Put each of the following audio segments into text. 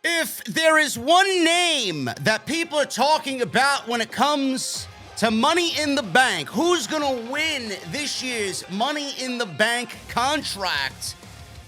If there is one name that people are talking about when it comes to Money in the Bank, who's going to win this year's Money in the Bank contract,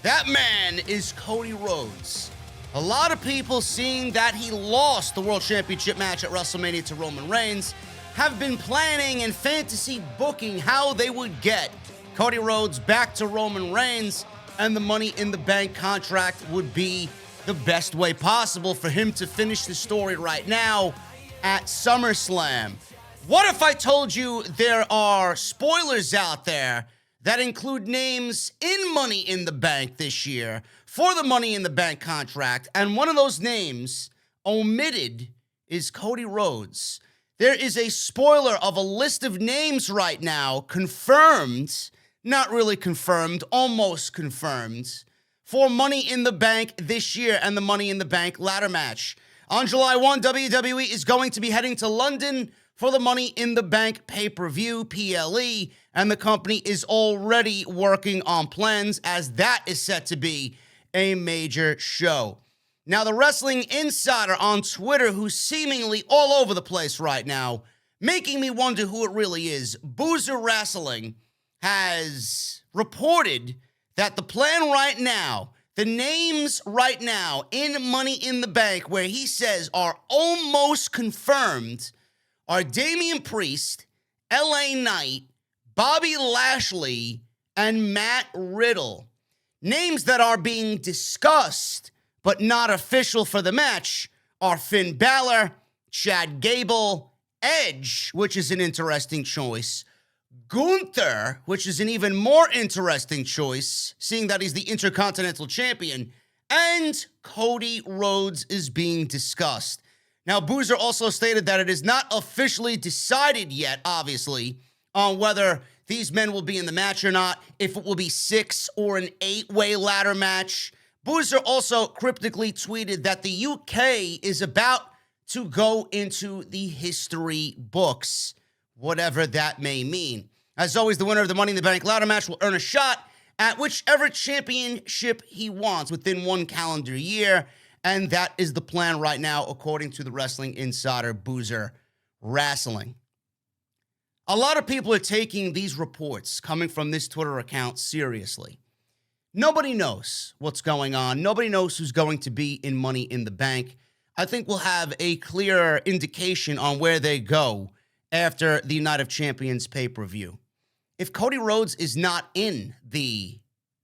that man is Cody Rhodes. A lot of people, seeing that he lost the World Championship match at WrestleMania to Roman Reigns, have been planning and fantasy booking how they would get Cody Rhodes back to Roman Reigns, and the Money in the Bank contract would be the best way possible for him to finish the story right now at SummerSlam. What if I told you there are spoilers out there that include names in Money in the Bank this year for the Money in the Bank contract, and one of those names omitted is Cody Rhodes? There is a spoiler of a list of names right now, confirmed, not really confirmed, almost confirmed, for Money in the Bank this year and the Money in the Bank ladder match. On July 1, WWE is going to be heading to London for the Money in the Bank pay-per-view, PLE, and the company is already working on plans as that is set to be a major show. Now, the Wrestling Insider on Twitter, who's seemingly all over the place right now, making me wonder who it really is, Boozer Wrestling, has reported that the plan right now, the names right now in Money in the Bank, where he says are almost confirmed, are Damian Priest, LA Knight, Bobby Lashley, and Matt Riddle. Names that are being discussed but not official for the match are Finn Balor, Chad Gable, Edge, which is an interesting choice, Gunther, which is an even more interesting choice, seeing that he's the Intercontinental Champion, and Cody Rhodes is being discussed. Now, Boozer also stated that it is not officially decided yet, obviously, on whether these men will be in the match or not, if it will be 6 or an 8-way ladder match. Boozer also cryptically tweeted that the UK is about to go into the history books, whatever that may mean. As always, the winner of the Money in the Bank ladder match will earn a shot at whichever championship he wants within one calendar year, and that is the plan right now, according to the Wrestling Insider, Boozer Wrestling. A lot of people are taking these reports coming from this Twitter account seriously. Nobody knows what's going on. Nobody knows who's going to be in Money in the Bank. I think we'll have a clearer indication on where they go after the Night of Champions pay-per-view. If Cody Rhodes is not in the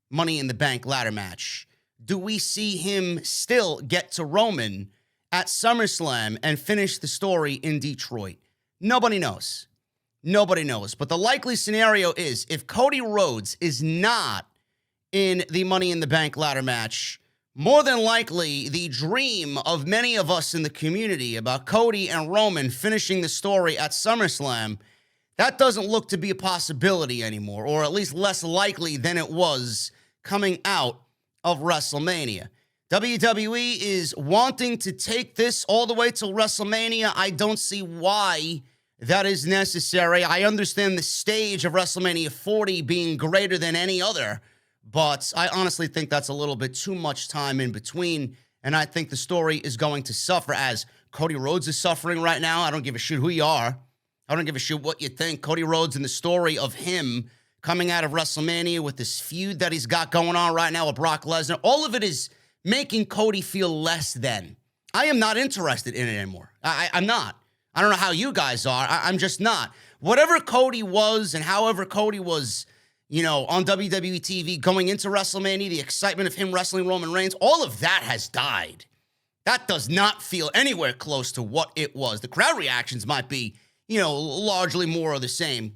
Money in the Bank ladder match, do we see him still get to Roman at SummerSlam and finish the story in Detroit? Nobody knows. Nobody knows. But the likely scenario is if Cody Rhodes is not in the Money in the Bank ladder match, more than likely the dream of many of us in the community about Cody and Roman finishing the story at SummerSlam, that doesn't look to be a possibility anymore, or at least less likely than it was coming out of WrestleMania. WWE is wanting to take this all the way till WrestleMania. I don't see why that is necessary. I understand the stage of WrestleMania 40 being greater than any other, but I honestly think that's a little bit too much time in between, and I think the story is going to suffer as Cody Rhodes is suffering right now. I don't give a shit who you are. I don't give a shit what you think. Cody Rhodes and the story of him coming out of WrestleMania with this feud that he's got going on right now with Brock Lesnar, all of it is making Cody feel less than. I am not interested in it anymore. I'm not. I don't know how you guys are. I'm just not. Whatever Cody was and however Cody was, on WWE TV going into WrestleMania, the excitement of him wrestling Roman Reigns, all of that has died. That does not feel anywhere close to what it was. The crowd reactions might be, largely more of the same.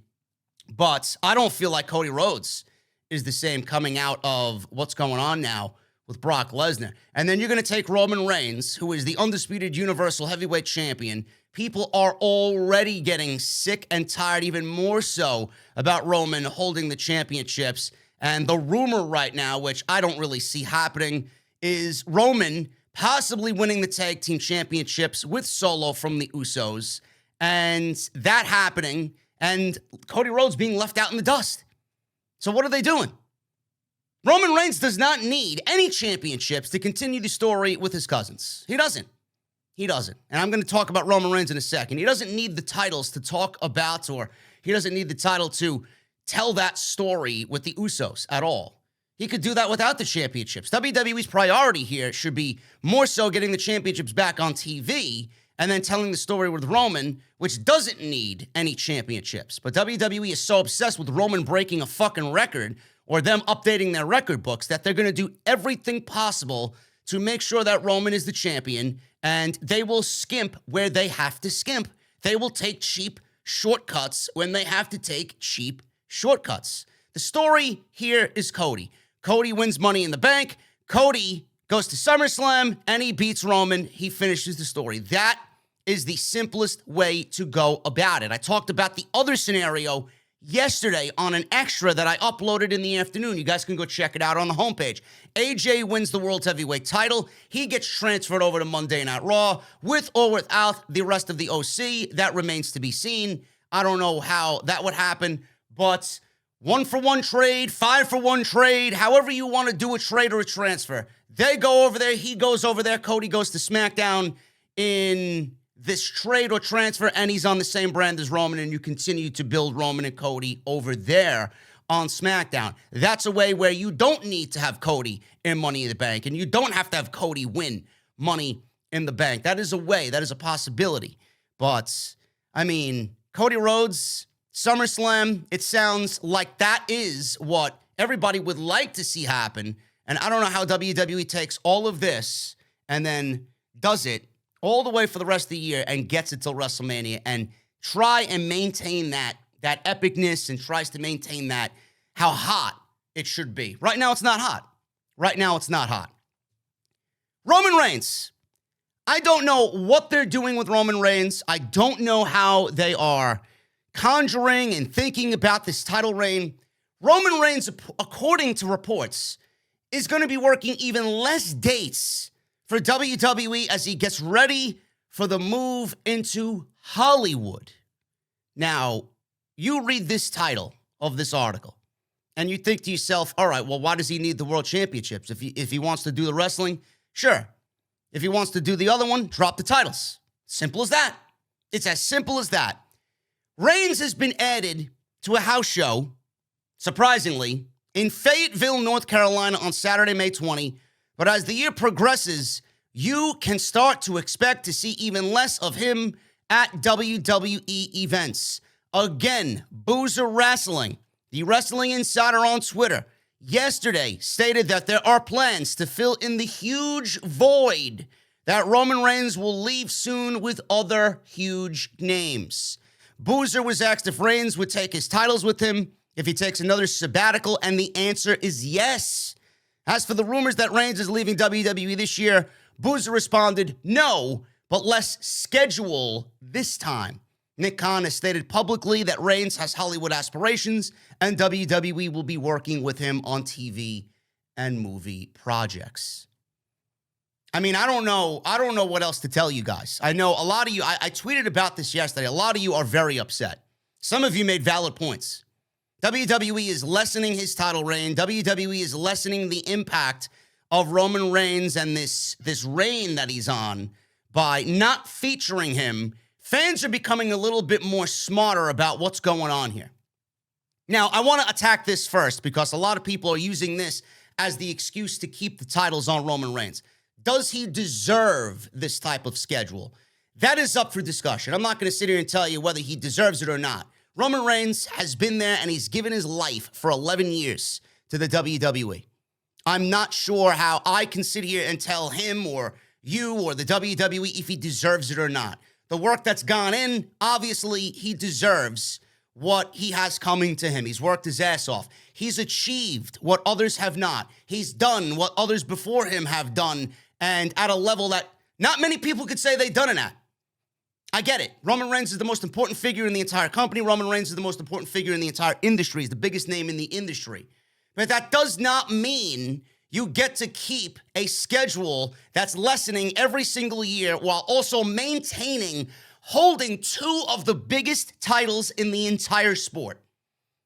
But I don't feel like Cody Rhodes is the same coming out of what's going on now with Brock Lesnar. And then you're going to take Roman Reigns, who is the undisputed Universal Heavyweight Champion. People are already getting sick and tired, even more so, about Roman holding the championships. And the rumor right now, which I don't really see happening, is Roman possibly winning the tag team championships with Solo from the Usos. And that happening, and Cody Rhodes being left out in the dust. So what are they doing? Roman Reigns does not need any championships to continue the story with his cousins. He doesn't. He doesn't. And I'm going to talk about Roman Reigns in a second. He doesn't need the titles to talk about, or he doesn't need the title to tell that story with the Usos at all. He could do that without the championships. WWE's priority here should be more so getting the championships back on TV and then telling the story with Roman, which doesn't need any championships. But WWE is so obsessed with Roman breaking a fucking record or them updating their record books that they're going to do everything possible to make sure that Roman is the champion, and they will skimp where they have to skimp. They will take cheap shortcuts when they have to take cheap shortcuts. The story here is Cody. Cody wins Money in the Bank. Cody goes to SummerSlam, and he beats Roman. He finishes the story. That is the simplest way to go about it. I talked about the other scenario yesterday on an extra that I uploaded in the afternoon. You guys can go check it out on the homepage. AJ wins the World Heavyweight title. He gets transferred over to Monday Night Raw with or without the rest of the OC. That remains to be seen. I don't know how that would happen, but 1-for-1 trade, 5-for-1 trade, however you want to do a trade or a transfer. They go over there. He goes over there. Cody goes to SmackDown in this trade or transfer, and he's on the same brand as Roman, and you continue to build Roman and Cody over there on SmackDown. That's a way where you don't need to have Cody in Money in the Bank, and you don't have to have Cody win Money in the Bank. That is a way. That is a possibility. But, I mean, Cody Rhodes, SummerSlam, it sounds like that is what everybody would like to see happen, and I don't know how WWE takes all of this and then does it all the way for the rest of the year and gets it till WrestleMania and try and maintain that epicness and tries to maintain that how hot it should be. Right now, it's not hot. Right now, it's not hot. Roman Reigns. I don't know what they're doing with Roman Reigns. I don't know how they are conjuring and thinking about this title reign. Roman Reigns, according to reports, is going to be working even less dates for WWE as he gets ready for the move into Hollywood. Now, you read this title of this article, and you think to yourself, all right, well, why does he need the World Championships? If he wants to do the wrestling, sure. If he wants to do the other one, drop the titles. Simple as that. It's as simple as that. Reigns has been added to a house show, surprisingly, in Fayetteville, North Carolina on Saturday, May 20. But as the year progresses, you can start to expect to see even less of him at WWE events. Again, Boozer Wrestling, the Wrestling Insider on Twitter, yesterday stated that there are plans to fill in the huge void that Roman Reigns will leave soon with other huge names. Boozer was asked if Reigns would take his titles with him if he takes another sabbatical, and the answer is yes. As for the rumors that Reigns is leaving WWE this year, Boozer responded, no, but less schedule this time. Nick Khan has stated publicly that Reigns has Hollywood aspirations, and WWE will be working with him on TV and movie projects. I mean, I don't know what else to tell you guys. I know a lot of you, I tweeted about this yesterday. A lot of you are very upset. Some of you made valid points. WWE is lessening his title reign. WWE is lessening the impact of Roman Reigns and this reign that he's on by not featuring him. Fans are becoming a little bit more smarter about what's going on here. Now, I want to attack this first because a lot of people are using this as the excuse to keep the titles on Roman Reigns. Does he deserve this type of schedule? That is up for discussion. I'm not going to sit here and tell you whether he deserves it or not. Roman Reigns has been there, and he's given his life for 11 years to the WWE. I'm not sure how I can sit here and tell him or you or the WWE if he deserves it or not. The work that's gone in, obviously, he deserves what he has coming to him. He's worked his ass off. He's achieved what others have not. He's done what others before him have done, and at a level that not many people could say they've done it at. I get it. Roman Reigns is the most important figure in the entire company. Roman Reigns is the most important figure in the entire industry. He's the biggest name in the industry. But that does not mean you get to keep a schedule that's lessening every single year while also maintaining, holding two of the biggest titles in the entire sport.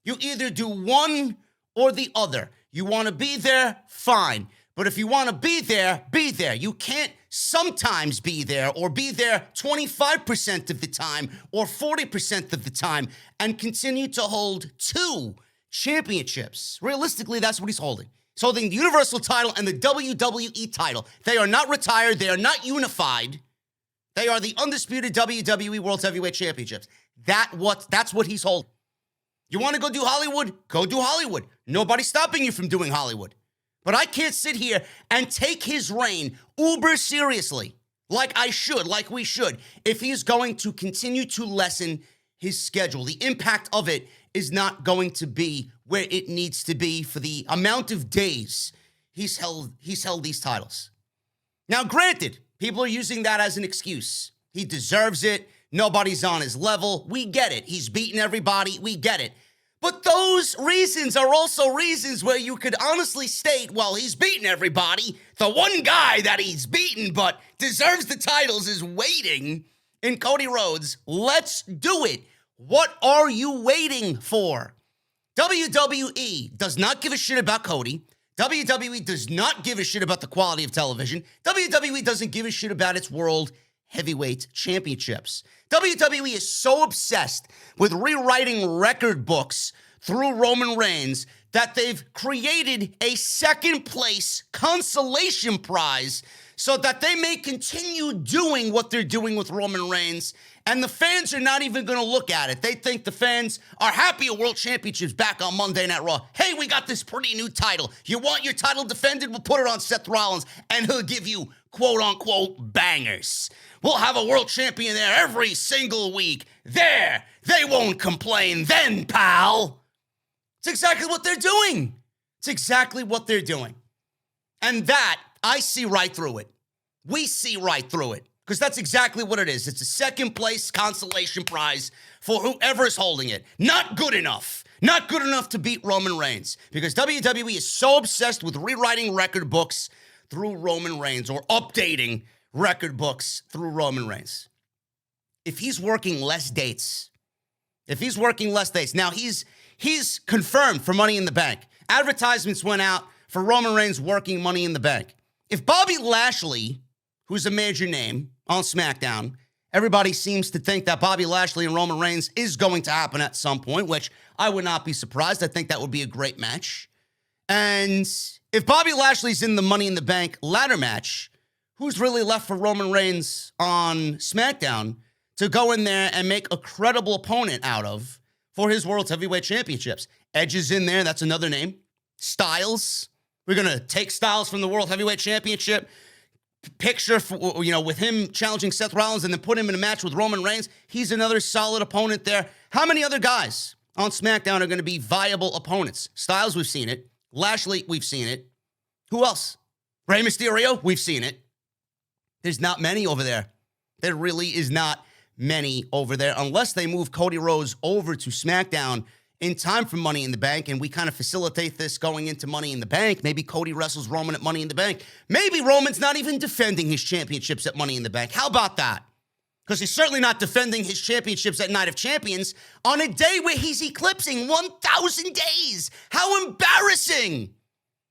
You either do one or the other. You want to be there? Fine. But if you want to be there, be there. You can't sometimes be there or be there 25% of the time or 40% of the time and continue to hold 2 championships. Realistically, that's what he's holding. He's holding the Universal title and the WWE title. They are not retired. They are not unified. They are the undisputed WWE World Heavyweight Championships. That's what he's holding. You want to go do Hollywood? Go do Hollywood. Nobody's stopping you from doing Hollywood. But I can't sit here and take his reign uber seriously, like I should, like we should, if he's going to continue to lessen his schedule. The impact of it is not going to be where it needs to be for the amount of days he's held these titles. Now, granted, people are using that as an excuse. He deserves it. Nobody's on his level. We get it. He's beaten everybody. We get it. But those reasons are also reasons where you could honestly state, well, he's beaten everybody. The one guy that he's beaten but deserves the titles is waiting in Cody Rhodes. Let's do it. What are you waiting for? WWE does not give a shit about Cody. WWE does not give a shit about the quality of television. WWE doesn't give a shit about its World Heavyweight Championships. WWE is so obsessed with rewriting record books through Roman Reigns that they've created a second place consolation prize so that they may continue doing what they're doing with Roman Reigns, and the fans are not even going to look at it. They think the fans are happy a World Championship's back on Monday Night Raw. Hey, we got this pretty new title. You want your title defended? We'll put it on Seth Rollins, and he'll give you quote-unquote bangers. We'll have a world champion there every single week. There, they won't complain then, pal. It's exactly what they're doing. It's exactly what they're doing. And that, I see right through it. We see right through it. Because that's exactly what it is. It's a second place consolation prize for whoever's holding it. Not good enough. Not good enough to beat Roman Reigns. Because WWE is so obsessed with rewriting record books through Roman Reigns or updating record books through Roman Reigns. If he's working less dates, now he's confirmed for Money in the Bank. Advertisements went out for Roman Reigns working Money in the Bank. If Bobby Lashley, who's a major name on SmackDown, everybody seems to think that Bobby Lashley and Roman Reigns is going to happen at some point, which I would not be surprised. I think that would be a great match. And if Bobby Lashley's in the Money in the Bank ladder match, who's really left for Roman Reigns on SmackDown to go in there and make a credible opponent out of for his World Heavyweight Championships? Edge is in there. That's another name. Styles. We're going to take Styles from the World Heavyweight Championship picture for, with him challenging Seth Rollins and then put him in a match with Roman Reigns. He's another solid opponent there. How many other guys on SmackDown are going to be viable opponents? Styles, we've seen it. Lashley, we've seen it. Who else? Rey Mysterio, we've seen it. There's not many over there. There really is not many over there unless they move Cody Rhodes over to SmackDown in time for Money in the Bank, and we kind of facilitate this going into Money in the Bank. Maybe Cody wrestles Roman at Money in the Bank. Maybe Roman's not even defending his championships at Money in the Bank. How about that? Because he's certainly not defending his championships at Night of Champions on a day where he's eclipsing 1,000 days. How embarrassing!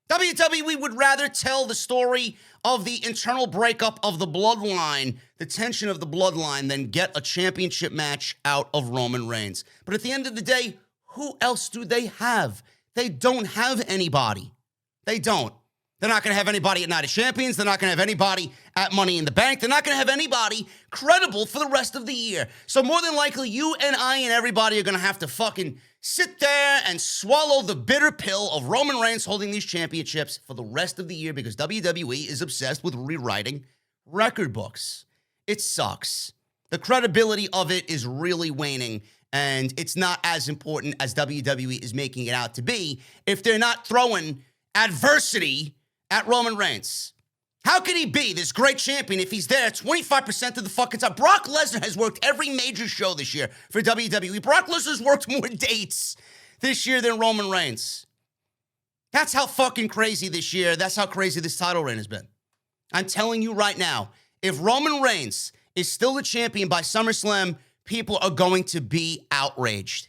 WWE would rather tell the story of the internal breakup of the bloodline, the tension of the bloodline, than get a championship match out of Roman Reigns. But at the end of the day, who else do they have? They don't have anybody. They don't. They're not going to have anybody at Night of Champions. They're not going to have anybody at Money in the Bank. They're not going to have anybody credible for the rest of the year. So more than likely, you and I and everybody are going to have to fucking sit there and swallow the bitter pill of Roman Reigns holding these championships for the rest of the year because WWE is obsessed with rewriting record books. It sucks. The credibility of it is really waning, and it's not as important as WWE is making it out to be if they're not throwing adversity at Roman Reigns. How can he be this great champion if he's there 25% of the fucking time? Brock Lesnar has worked every major show this year for WWE. Brock Lesnar's worked more dates this year than Roman Reigns. That's how fucking crazy this year, that's how crazy this title reign has been. I'm telling you right now, if Roman Reigns is still the champion by SummerSlam, people are going to be outraged.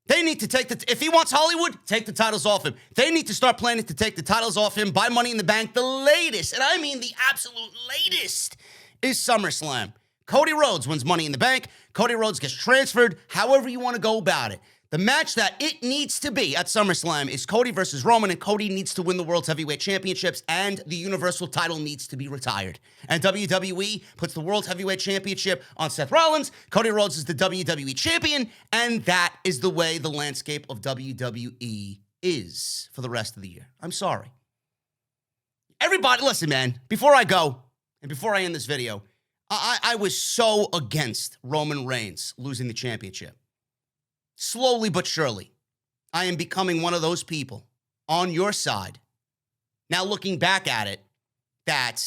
They need to take if he wants Hollywood, take the titles off him. They need to start planning to take the titles off him by Money in the Bank. The latest, and I mean the absolute latest, is SummerSlam. Cody Rhodes wins Money in the Bank. Cody Rhodes gets transferred, however you want to go about it. The match that it needs to be at SummerSlam is Cody versus Roman, and Cody needs to win the World's Heavyweight Championships, and the Universal title needs to be retired. And WWE puts the World Heavyweight Championship on Seth Rollins. Cody Rhodes is the WWE Champion, and that is the way the landscape of WWE is for the rest of the year. I'm sorry. Everybody, listen, man, before I go, and before I end this video, I was so against Roman Reigns losing the championship. Slowly but surely, I am becoming one of those people on your side. Now looking back at it, that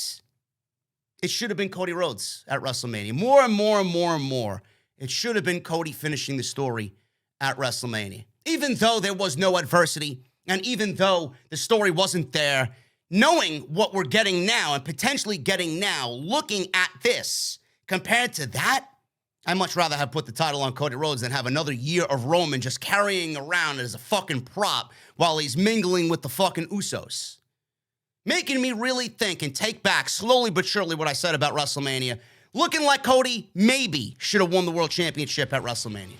it should have been Cody Rhodes at WrestleMania. More and more and more and more, it should have been Cody finishing the story at WrestleMania. Even though there was no adversity, and even though the story wasn't there, knowing what we're getting now and potentially getting now, looking at this, compared to that, I'd much rather have put the title on Cody Rhodes than have another year of Roman just carrying around as a fucking prop while he's mingling with the fucking Usos. Making me really think and take back slowly but surely what I said about WrestleMania. Looking like Cody maybe should have won the World Championship at WrestleMania.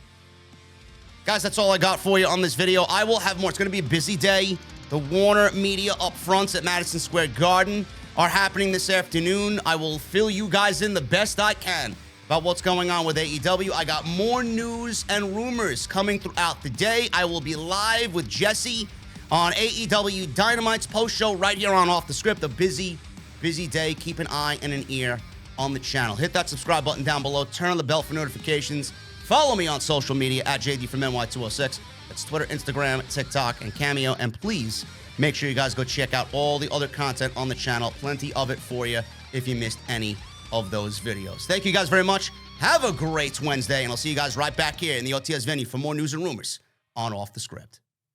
Guys, that's all I got for you on this video. I will have more. It's going to be a busy day. The Warner Media upfronts at Madison Square Garden are happening this afternoon. I will fill you guys in the best I can about what's going on with AEW. I got more news and rumors coming throughout the day. I will be live with Jesse on AEW Dynamite's post-show right here on Off the Script. A busy, busy day. Keep an eye and an ear on the channel. Hit that subscribe button down below. Turn on the bell for notifications. Follow me on social media at JD from NY206. That's Twitter, Instagram, TikTok, and Cameo. And please make sure you guys go check out all the other content on the channel. Plenty of it for you if you missed any of those videos. Thank you guys very much. Have a great Wednesday, and I'll see you guys right back here in the OTS venue for more news and rumors on Off the Script.